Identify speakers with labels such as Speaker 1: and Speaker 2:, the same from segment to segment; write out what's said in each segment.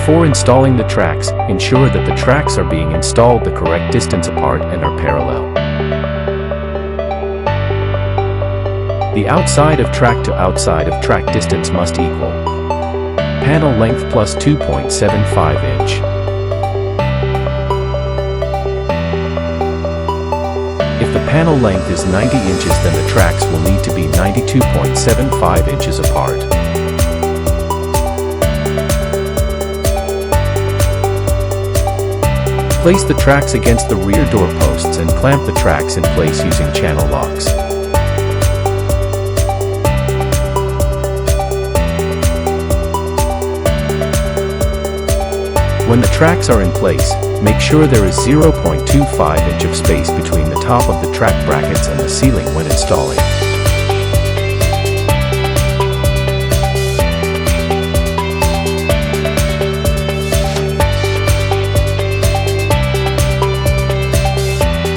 Speaker 1: Before installing the tracks, ensure that the tracks are being installed the correct distance apart and are parallel. The outside of track to outside of track distance must equal panel length plus 2.75 inch. If the panel length is 90 inches, then the tracks will need to be 92.75 inches apart. Place the tracks against the rear door posts and clamp the tracks in place using channel locks. When the tracks are in place, make sure there is 0.25 inch of space between the top of the track brackets and the ceiling when installing.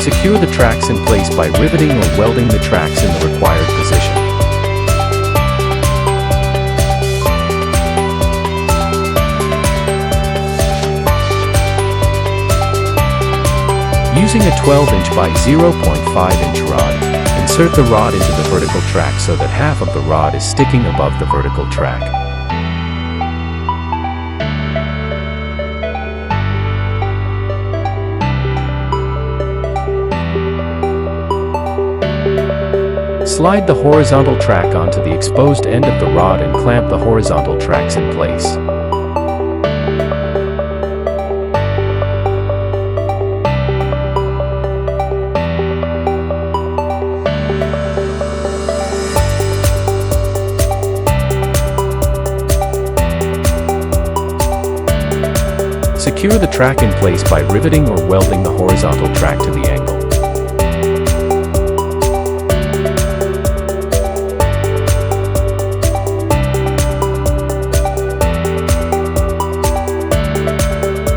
Speaker 1: Secure the tracks in place by riveting or welding the tracks in the required position. Using a 12-inch by 0.5-inch rod, insert the rod into the vertical track so that half of the rod is sticking above the vertical track. Slide the horizontal track onto the exposed end of the rod and clamp the horizontal tracks in place. Secure the track in place by riveting or welding the horizontal track to the angle.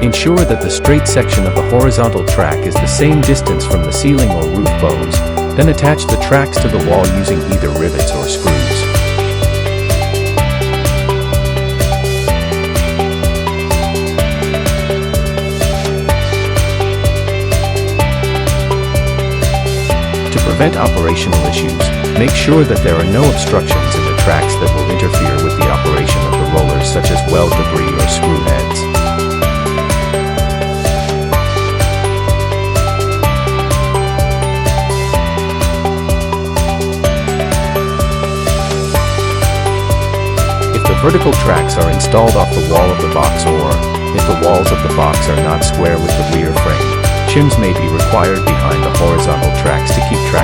Speaker 1: Ensure that the straight section of the horizontal track is the same distance from the ceiling or roof bows, then attach the tracks to the wall using either rivets or screws. To prevent operational issues, make sure that there are no obstructions in the tracks that will interfere with the operation of the rollers, such as weld debris or screw heads. If the vertical tracks are installed off the wall of the box, or if the walls of the box are not square with the rear frame, shims may be required behind the horizontal tracks to keep track